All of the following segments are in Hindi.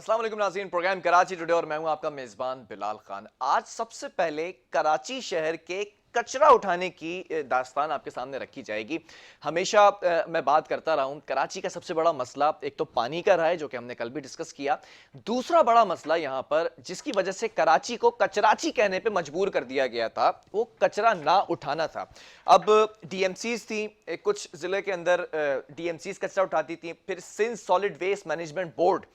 अस्सलाम वालेकुम नाज़रीन, प्रोग्राम कराची टुडे और मैं हूं आपका मेज़बान बिलाल खान। आज सबसे पहले कराची शहर के कचरा उठाने की दास्तान आपके सामने रखी जाएगी। हमेशा मैं बात करता रहा हूं, कराची का सबसे बड़ा मसला एक तो पानी का रहा है, जो कि हमने कल भी डिस्कस किया। दूसरा बड़ा मसला यहां पर जिसकी वजह से कराची को कचराची कहने पे मजबूर कर दिया गया था, वो कचरा ना उठाना था। अब डीएमसीज थी, कुछ जिले के अंदर डीएमसीज कचरा उठाती थी, फिर Sindh solid waste management board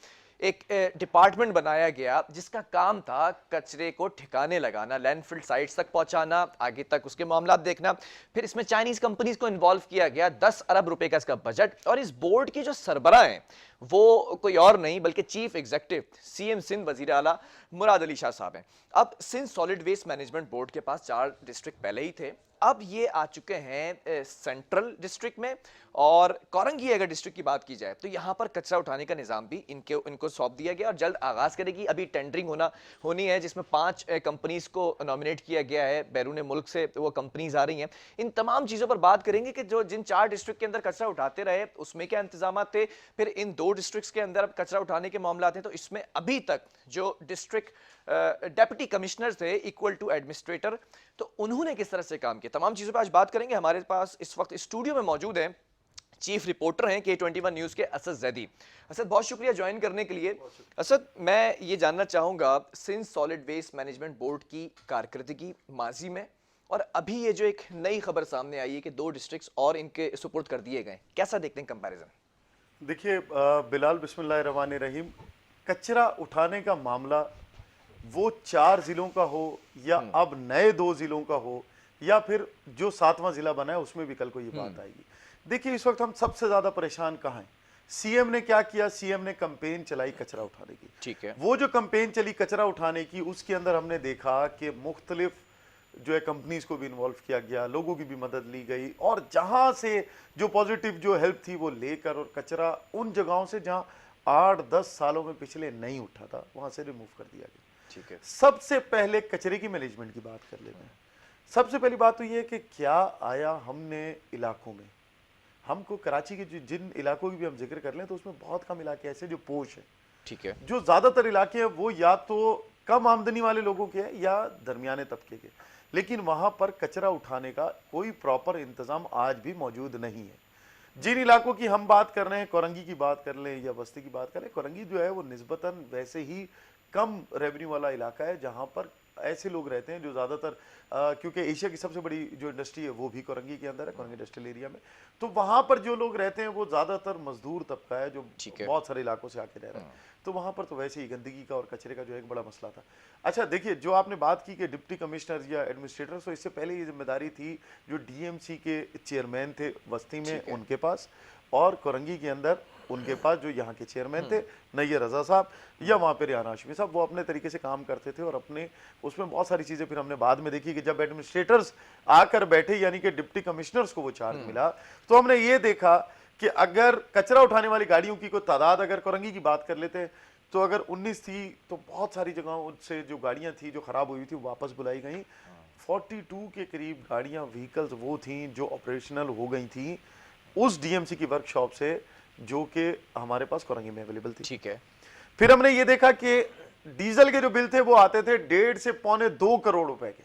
एक डिपार्टमेंट बनाया गया जिसका काम था कचरे को ठिकाने लगाना, लैंडफिल साइट्स तक पहुंचाना, आगे तक उसके मामला देखना। फिर इसमें चाइनीज कंपनीज को इन्वॉल्व किया गया, 10 अरब रुपए का इसका बजट। और इस बोर्ड की जो सरबराह हैं वो कोई और नहीं बल्कि चीफ एग्जीक्यूटिव सीएम सिंध वजीर आला मुराद अली शाह साहब हैं। अब Sindh solid waste management board के पास 4 डिस्ट्रिक्ट पहले ही थे, अब ये आ चुके हैं सेंट्रल डिस्ट्रिक्ट में। और कोरंगी अगर डिस्ट्रिक्ट की बात की जाए तो यहाँ पर कचरा उठाने का निज़ाम भी इनको सौंप दिया गया और जल्द आगाज़ करेगी। अभी टेंडरिंग होनी है जिसमें 5 कंपनीज को नॉमिनेट किया गया है, बैरून मुल्क से वो कंपनीज आ रही हैं। इन तमाम चीज़ों पर बात करेंगे कि जो जिन 4 डिस्ट्रिक्ट के अंदर कचरा उठाते रहे उसमें क्या इंतजाम थे, फिर इन 2 डिस्ट्रिक्ट के अंदर कचरा उठाने के मामला थे तो इसमें अभी तक जो डिस्ट्रिक्ट डेप्यूटी कमिश्नर थे इक्वल टू एडमिनिस्ट्रेटर, तो उन्होंने किस तरह से काम किया, तमाम चीज़ों पर आज बात करेंगे। हमारे पास इस वक्त स्टूडियो में मौजूद हैं, चीफ रिपोर्टर हैं K21 न्यूज़ के असद जैदी। असद, बहुत शुक्रिया ज्वाइन करने के लिए। असद, मैं ये जानना चाहूँगा Sindh solid waste management board की कारकर्दगी माजी में और अभी ये जो एक नई खबर सामने आई है कि 2 डिस्ट्रिक्ट्स और इनके सुपुर्द कर दिए गए, कैसा देखते हैं कंपैरिजन? देखिए बिलाल, बिस्मिल्लाहिर्रहमानिर्रहीम, कचरा उठाने का मामला वो 4 जिलों का हो या अब नए 2 जिलों का हो या फिर जो 7वां जिला बना है उसमें भी कल को ये बात आएगी। देखिए इस वक्त हम सबसे ज्यादा परेशान कहाँ हैं? सीएम ने क्या किया? सीएम ने कैंपेन चलाई कचरा उठाने की। ठीक है। वो जो कैंपेन चली कचरा उठाने की, उसके अंदर हमने देखा कि मुख्तलिफ जो है कंपनीज को भी इन्वॉल्व किया गया, लोगों की भी मदद ली गई और जहां से जो पॉजिटिव जो हेल्प थी वो लेकर और कचरा उन जगहों से जहां 8-10 सालों में पिछले नहीं उठा था वहां से रिमूव कर दिया गया। ठीक है। सबसे पहले कचरे की मैनेजमेंट की बात कर लेते हैं। सबसे पहली बात तो ये है कि क्या आया हमने इलाकों में, हमको कराची के जिन इलाकों की भी हम जिक्र कर लें तो उसमें बहुत कम इलाके ऐसे जो पोश है। ठीक है। जो ज्यादातर इलाके हैं वो या तो कम आमदनी वाले लोगों के हैं या दरमियाने तबके के, लेकिन वहां पर कचरा उठाने का कोई प्रॉपर इंतजाम आज भी मौजूद नहीं है। जिन इलाकों की हम बात कर रहे हैं, कोरंगी की बात कर लें या बस्ती की बात करें, कोरंगी जो है वो निस्बतन वैसे ही कम रेवेन्यू वाला इलाका है जहां पर ऐसे लोग रहते हैं जो ज़्यादातर क्योंकि एशिया की सबसे बड़ी जो इंडस्ट्री है वो भी कोरंगी के अंदर है, कोरंगी इंडस्ट्रियल एरिया में। तो वहाँ पर जो लोग रहते हैं वो ज़्यादातर मजदूर तबका है जो बहुत सारे इलाकों से आके रह रहा है। तो वहाँ पर तो वैसे ही गंदगी का और कचरे का जो एक बड़ा मसला था। अच्छा देखिए, जो आपने बात की कि डिप्टी कमिश्नर या एडमिनिस्ट्रेटर, तो इससे पहले ये जिम्मेदारी थी जो डीएमसी के चेयरमैन थे बस्ती में उनके पास, और कोरंगी के अंदर उनके पास जो यहाँ के चेयरमैन थे नैयर रजा साहब या वहाँ पे रियान हाशमी साहब, वो अपने तरीके से काम करते थे और अपने उसमें बहुत सारी चीज़ें फिर हमने बाद में देखी कि जब एडमिनिस्ट्रेटर्स आकर बैठे यानी कि डिप्टी कमिश्नर्स को वो चार्ज मिला तो हमने ये देखा कि अगर कचरा उठाने वाली गाड़ियों की कोई तादाद अगर कोरंगी की बात कर लेते तो अगर 19 थी तो बहुत सारी जगहों से जो गाड़ियाँ थी जो ख़राब हुई थी वो वापस बुलाई गई। 42 के करीब गाड़ियाँ व्हीकल्स वो थी जो ऑपरेशनल हो गई थी उस डीएमसी की वर्कशॉप से जो कि हमारे पास कोरंगी में अवेलेबल थी। ठीक है। फिर हमने ये देखा कि डीजल के जो बिल थे वो आते थे 1.5 से पौने 2 करोड़ रुपए के,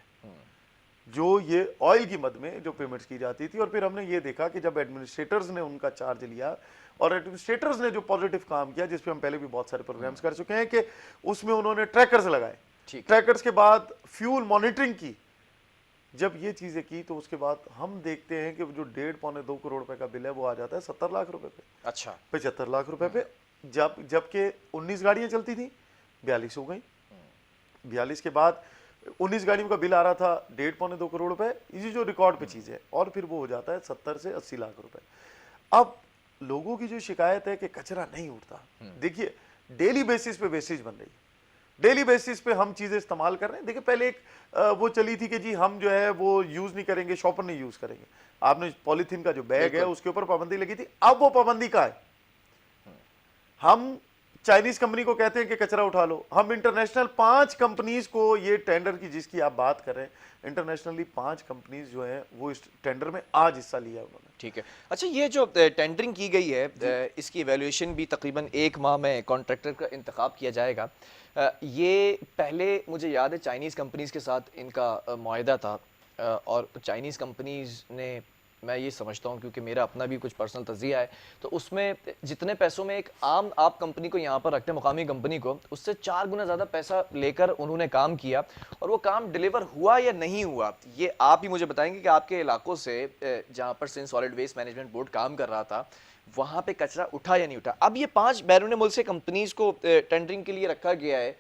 जो ये ऑयल की मद में जो पेमेंट्स की जाती थी। और फिर हमने ये देखा कि जब एडमिनिस्ट्रेटर्स ने उनका चार्ज लिया और एडमिनिस्ट्रेटर्स ने जो पॉजिटिव काम किया, जिसपे हम पहले भी बहुत सारे प्रोग्राम्स कर चुके हैं, कि उसमें उन्होंने ट्रैकर्स लगाए, ट्रैकर्स के बाद फ्यूल मॉनिटरिंग की। जब ये चीजें की तो उसके बाद हम देखते हैं कि जो 1.5 पौने 2 करोड़ रुपए का बिल है वो आ जाता है 70 लाख रुपए पे। अच्छा। 75 लाख रुपए पे, जबकि 19 गाड़ियां चलती थी 42 हो गई। 42 के बाद 19 गाड़ियों का बिल आ रहा था 1.5 पौने 2 करोड़ रुपए, ये जो रिकॉर्ड पे चीज है, और फिर वो हो जाता है 70 से 80 लाख रुपए। अब लोगों की जो शिकायत है कि कचरा नहीं उठता, देखिए डेली बेसिस पे वेस्टेज बन रही है। डेली बेसिस पे हम चीजें इस्तेमाल कर रहे हैं। देखिए पहले एक वो चली थी कि जी हम जो है वो यूज नहीं करेंगे, शॉपर नहीं यूज करेंगे। आपने पॉलीथीन का जो बैग है उसके ऊपर पाबंदी लगी थी, अब वो पाबंदी का है। हम चाइनीज कंपनी को कहते हैं कि कचरा उठा लो, हम इंटरनेशनल 5 कंपनीज को ये टेंडर की जिसकी आप बात कर रहे हैं, इंटरनेशनली 5 कंपनीज जो हैं वो इस टेंडर में आज हिस्सा लिया उन्होंने। ठीक है। अच्छा, ये जो टेंडरिंग की गई है, इसकी इवैल्यूएशन भी तकरीबन 1 माह में कॉन्ट्रैक्टर का इंतखाब किया जाएगा। ये पहले मुझे याद है चाइनीज़ कंपनीज़ के साथ इनका मुआहदा था, और चाइनीज़ कंपनीज़ ने, मैं ये समझता हूँ क्योंकि मेरा अपना भी कुछ पर्सनल तज़िया है, तो उसमें जितने पैसों में एक आम आप कंपनी को यहाँ पर रखते हैं, मुकामी कंपनी को, उससे 4 गुना ज़्यादा पैसा लेकर उन्होंने काम किया, और वो काम डिलीवर हुआ या नहीं हुआ, ये आप ही मुझे बताएंगे कि आपके इलाकों से जहाँ पर Sindh solid waste management board काम कर रहा था, वहाँ पे कचरा उठा या नहीं उठा। अब ये 5 बैरून मुल्क से कंपनीज़ को टेंडरिंग के लिए रखा गया है,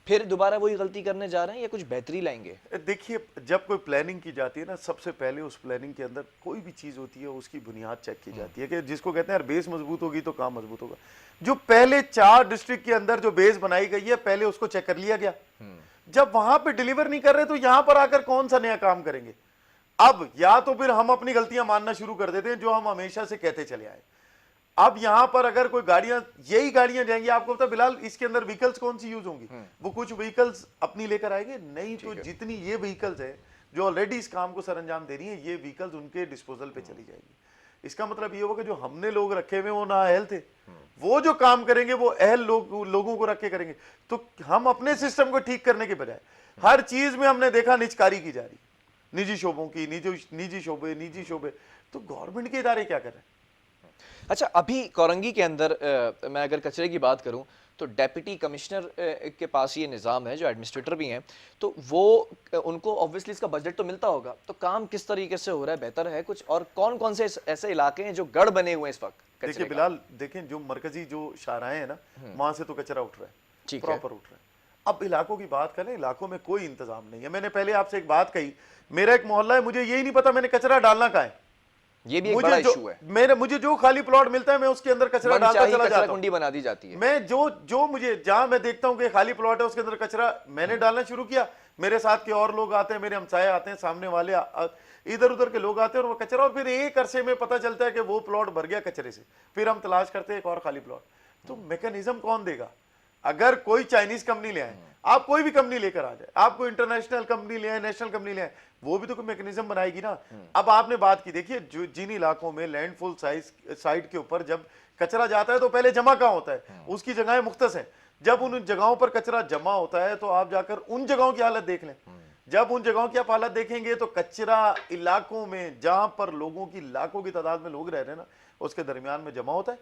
फिर दोबारा वही गलती करने जा रहे हैं या कुछ बेहतरी लाएंगे? देखिए जब कोई प्लानिंग की जाती है ना, सबसे पहले उस प्लानिंग के अंदर कोई भी चीज होती है उसकी बुनियाद चेक की जाती है, कि जिसको कहते हैं यार बेस मजबूत होगी तो काम मजबूत होगा। जो पहले 4 डिस्ट्रिक्ट के अंदर जो बेस बनाई गई है पहले उसको चेक कर लिया गया। जब वहां पे डिलीवर नहीं कर रहे तो यहां पर आकर कौन सा नया काम करेंगे? अब या तो फिर हम अपनी गलतियां मानना शुरू कर देते हैं जो हम हमेशा से कहते चले आए। अब यहां पर अगर कोई गाड़ियां, यही गाड़ियां जाएंगी, आपको पता बिलाल इसके अंदर व्हीकल्स कौन सी यूज होंगी? वो कुछ व्हीकल्स अपनी लेकर आएंगे नहीं, तो जितनी ये व्हीकल्स है जो ऑलरेडी इस काम को सरंजाम दे रही है, ये व्हीकल्स उनके डिस्पोजल पे चली जाएगी। इसका मतलब ये होगा कि जो हमने लोग रखे हुए वो ना अहल थे, वो जो काम करेंगे वो अहल लोगों को रख के करेंगे। तो हम अपने सिस्टम को ठीक करने के बजाय हर चीज में हमने देखा निजकारी की जा रही, निजी शोबों की, निजी शोबे। तो गवर्नमेंट के इदारे क्या कर रहे हैं? अच्छा, अभी कोरंगी के अंदर मैं अगर कचरे की बात करूं तो डेप्यूटी कमिश्नर के पास ये निज़ाम है, जो एडमिनिस्ट्रेटर भी हैं, तो वो उनको ऑब्वियसली इसका बजट तो मिलता होगा, तो काम किस तरीके से हो रहा है, बेहतर है कुछ? और कौन कौन से ऐसे इलाके हैं जो गढ़ बने हुए हैं इस वक्त? देखिए बिलाल, देखें जो मरकजी जो शाहराएं हैं ना, वहां से तो कचरा उठ रहा है, प्रॉपर उठ रहा है। अब इलाकों की बात करें, इलाकों में कोई इंतजाम नहीं है। मैंने पहले आपसे एक बात कही, मेरा एक मोहल्ला है, मुझे यही नहीं पता मैंने कचरा डालना कहाँ है। ये भी एक बड़ा इशू है। मुझे जो खाली प्लॉट मिलता है मैं उसके अंदर कचरा डालता चला जाता हूं। कुंडी बना दी जाती है। मैं जो मुझे जहां मैं देखता हूं कि खाली प्लॉट है उसके अंदर कचरा मैंने डालना शुरू किया, मेरे साथ के और लोग आते हैं, मेरे हमसाये आते हैं, सामने वाले इधर उधर के लोग आते हैं, और वो कचरा, और फिर एक अरसे में पता चलता है कि वो प्लॉट भर गया कचरे से। फिर हम तलाश करते हैं एक और खाली प्लॉट। तो मैकेनिज्म कौन देगा? अगर कोई चाइनीज कंपनी ले आए, आप कोई भी कंपनी लेकर आ जाए, आपको इंटरनेशनल कंपनी ले आए, नेशनल कंपनी ले आए, वो भी तो कोई मैकेनिज्म बनाएगी ना। अब आपने बात की, देखिए जो जिन इलाकों में लैंडफुल साइट के ऊपर जब कचरा जाता है तो पहले जमा कहाँ होता है? उसकी जगहें मुख्तस हैं। जब उन जगहों पर कचरा जमा होता है तो आप जाकर उन जगहों की हालत देख लें। जब उन जगहों की आप हालत देखेंगे तो कचरा इलाकों में जहां पर लोगों की लाखों की तादाद में लोग रह रहे हैं ना, उसके दरमियान में जमा होता है,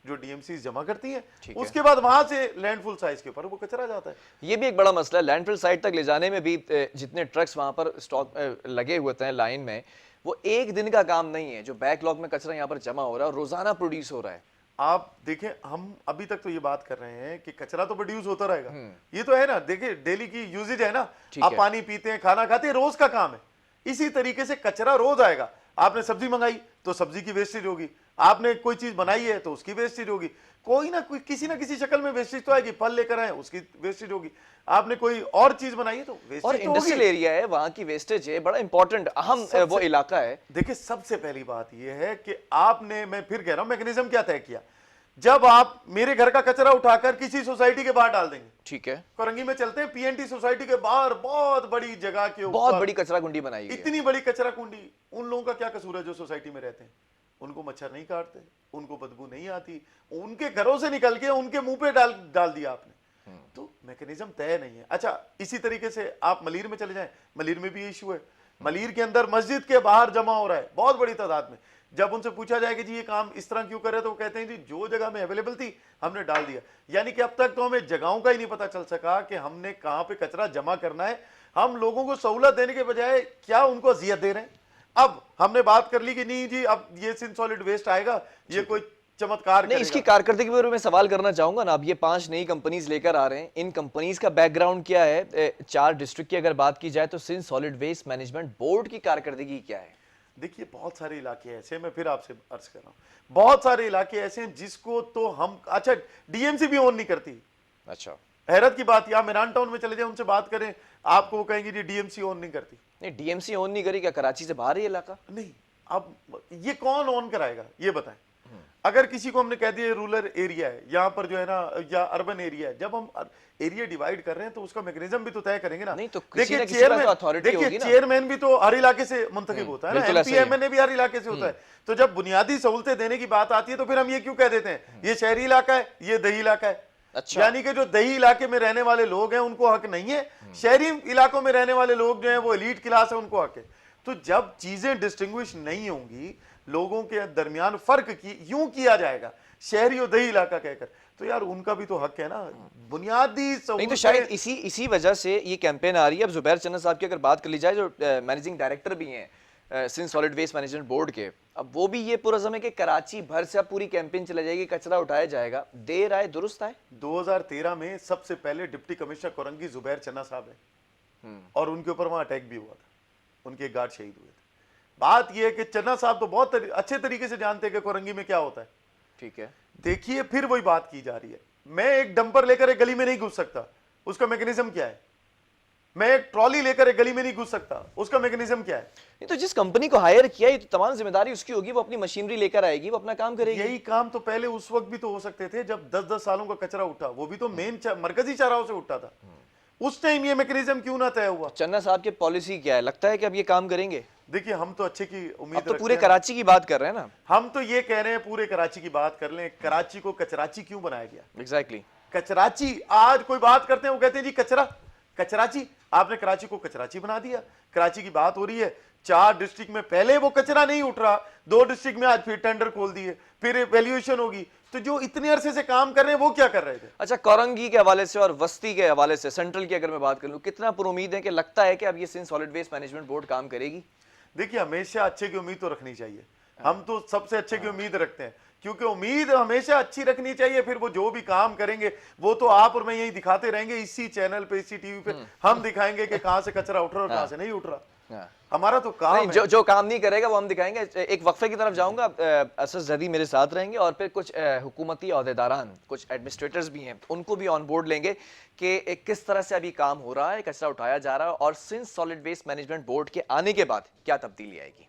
जो डीएमसी जमा करती हैं, उसके बाद वहां से लैंडफुल साइज के ऊपर वो कचरा जाता है। ये भी एक बड़ा मसला है, लैंडफिल साइट तक ले जाने में भी जितने ट्रक्स वहां पर स्टॉक लगे हुए हैं लाइन में, वो एक दिन का काम नहीं है। जो बैकलॉग में कचरा यहाँ पर जमा हो रहा है और रोजाना प्रोड्यूस हो रहा है। आप देखें, हम अभी तक तो ये बात कर रहे हैं कि कचरा तो प्रोड्यूस होता रहेगा, ये तो है ना। देखिए डेली की यूजेज है ना, आप पानी पीते हैं, खाना खाते हैं, रोज का काम है। इसी तरीके से कचरा रोज आएगा। आपने सब्जी मंगाई तो सब्जी की वेस्टेज होगी, आपने कोई चीज बनाई है तो उसकी वेस्टेज होगी, कोई ना कोई किसी ना किसी शक्ल में वेस्टेज तो आएगी। फल लेकर आए उसकी वेस्टेज होगी, आपने कोई और चीज बनाई है तो वेस्टेज और इंडस्ट्रियल एरिया है, वहां की वेस्टेज है, बड़ा इंपॉर्टेंट अहम वो इलाका है। देखिए सबसे पहली बात यह है कि आपने, मैं फिर कह रहा हूं, मैकेनिज्म क्या तय किया? जब आप मेरे घर का कचरा उठाकर किसी सोसाइटी के बाहर डाल देंगे, ठीक है, कोरंगी में चलते हैं, पीएनटी सोसाइटी के बाहर बहुत बड़ी जगह के ऊपर बहुत बड़ी कचरा कुंडी बनाई है। इतनी बड़ी कचरा कुंडी, उन लोगों का क्या कसूर है जो सोसाइटी में रहते हैं? उनको मच्छर नहीं काटते, उनको बदबू नहीं आती, उनके घरों से निकल के उनके मुंह पे डाल दिया आपने। तो मैकेनिज्म तय नहीं है। अच्छा, इसी तरीके से आप मलीर में चले जाएं, मलीर में भी इशू है। मलीर के अंदर मस्जिद के बाहर जमा हो रहा है बहुत बड़ी तादाद में। जब उनसे पूछा जाए कि जी ये काम इस तरह क्यों करे, तो वो कहते हैं जी जो जगह में अवेलेबल थी हमने डाल दिया। यानी कि अब तक तो हमें जगहों का ही नहीं पता चल सका कि हमने कहां पे कचरा जमा करना है। हम लोगों को सहूलत देने के बजाय क्या उनको अजियत दे रहे हैं। अब हमने बात कर ली कि नहीं जी अब ये सिंध सॉलिड वेस्ट आएगा, ये कोई चमत्कार नहीं। इसकी कारकर्दगी के बारे में सवाल करना चाहूंगा ना। अब ये 5 नई कंपनीज लेकर आ रहे हैं, इन कंपनीज का बैकग्राउंड क्या है? 4 डिस्ट्रिक्ट की अगर बात की जाए तो Sindh solid waste management board की कारकर्दगी क्या है? देखिए बहुत सारे इलाके ऐसे हैं, मैं फिर आपसे अर्ज कर रहा हूं, बहुत सारे इलाके ऐसे हैं जिसको तो हम, अच्छा डीएमसी भी ओन नहीं करती। अच्छा, हैरत की बात, या मेरान टाउन में चले जाए उनसे बात करें, आपको वो कहेंगे जी डीएमसी ऑन नहीं करती। नहीं, डीएमसी ऑन नहीं करी क्या? कराची से बाहर है ये इलाका? नहीं, अब ये कौन ऑन कराएगा ये बताएं। अगर किसी को हमने कह दिया रूरल एरिया है यहाँ पर जो है ना, या अर्बन एरिया है, जब हम एरिया डिवाइड कर रहे हैं तो उसका मैकेनिज्म भी तो तय करेंगे ना। नहीं तो किसी देखिए ना किसी का तो अथॉरिटी होगी देखिए ना। चेयरमैन भी तो हर इलाके से मुंतखब होता है ना, बिल्कुल ऐसा ही है। एमपीएमएनए भी हर इलाके से होता है। तो जब बुनियादी सहूलतें देने की बात आती है तो फिर हम ये क्यों कह देते हैं ये शहरी इलाका है, ये दही इलाका है। अच्छा। यानी कि जो दही इलाके में रहने वाले लोग हैं उनको हक नहीं है, शहरी इलाकों में रहने वाले लोग जो हैं वो एलीट क्लास है, उनको हक है। तो जब चीजें डिस्टिंग्विश नहीं होंगी, लोगों के दरमियान फर्क की यूं किया जाएगा शहरी और दही इलाका कहकर, तो यार उनका भी तो हक है ना बुनियादी नहीं तो शायद इसी वजह से ये कैंपेन आ रही है। अब जुबैर चन्ना साहब की अगर बात कर ली जाए, जो मैनेजिंग डायरेक्टर भी हैं Sindh solid waste management board के, अब वो भी ये पुरज़म है कि कराची भर से अब पूरी कैंपेन चला जाएगी, कचरा उठाया जाएगा। देर आए दुरुस्त आए। 2013 में सबसे पहले डिप्टी कमिश्नर कोरंगी जुबैर चन्ना साहब है और उनके ऊपर वहां अटैक भी हुआ था, उनके एक गार्ड शहीद हुए थे। बात यह है कि चन्ना साहब तो बहुत अच्छे तरीके से जानते हैं कि कोरंगी में क्या होता है। ठीक है, देखिए फिर वही बात की जा रही है, मैं एक डंपर लेकर एक गली में नहीं घुस सकता, उसका मैकेनिज्म क्या है? मैं एक ट्रॉली लेकर एक गली में नहीं घुस सकता, उसका मैकेनिज्म क्या है? नहीं तो जिस कंपनी को हायर किया ये तो तमाम जिम्मेदारी उसकी होगी, वो अपनी मशीनरी लेकर आएगी, वो अपना काम करेगी। यही काम तो पहले उस वक्त भी तो हो सकते थे जब 10-10 सालों का कचरा उठा, वो भी तो मेन मरकजी चाराओं से उठा था। उस टाइम ये मैकेनिज्म क्यों ना तय हुआ? चन्ना साहब की पॉलिसी क्या है? लगता है कि अब ये काम करेंगे? देखिए हम तो अच्छे की उम्मीद अब तो रखते पूरे हैं। कराची की बात कर रहे हैं ना। हम तो ये कह रहे हैं पूरे कराची की बात कर लें। कराची को कचराची क्यों बनाया गया? एग्जैक्टली। कचराची, आज कोई बात करते हैं वो कहते हैं जी कचरा कचराची, आपने कराची को कचराची बना दिया। कराची की बात हो रही है, 4 डिस्ट्रिक्ट में पहले वो कचरा नहीं उठ रहा, 2 डिस्ट्रिक्ट में आज फिर टेंडर खोल दिए, फिर वैल्यूएशन होगी। तो जो इतने अरसे से काम कर रहे हैं वो क्या कर रहे थे? अच्छा, कोरंगी के हवाले से और वस्ती के हवाले से सेंट्रल की अगर मैं बात कर लूं, कितना पुरुमीद है कि लगता है कि अब ये Sindh solid waste management board काम करेगी? देखिए हमेशा अच्छे की उम्मीद तो रखनी चाहिए, हम तो सबसे अच्छे की उम्मीद रखते हैं, क्योंकि उम्मीद हमेशा अच्छी रखनी चाहिए। फिर वो जो भी काम करेंगे वो तो आप और मैं यही दिखाते रहेंगे, इसी चैनल पे, इसी टीवी पे हम दिखाएंगे कि कहां से कचरा उठ रहा और कहां से नहीं उठ रहा। हमारा तो काम नहीं, है। जो काम नहीं करेगा वो हम दिखाएंगे। एक वक्फे की तरफ जाऊंगा, असद जदी मेरे साथ रहेंगे और फिर कुछ हुकूमती अहदेदारान, कुछ एडमिनिस्ट्रेटर्स भी हैं, उनको भी ऑन बोर्ड लेंगे कि किस तरह से अभी काम हो रहा है, कचरा उठाया जा रहा है और Sindh solid waste management board के आने के बाद क्या तब्दीली आएगी।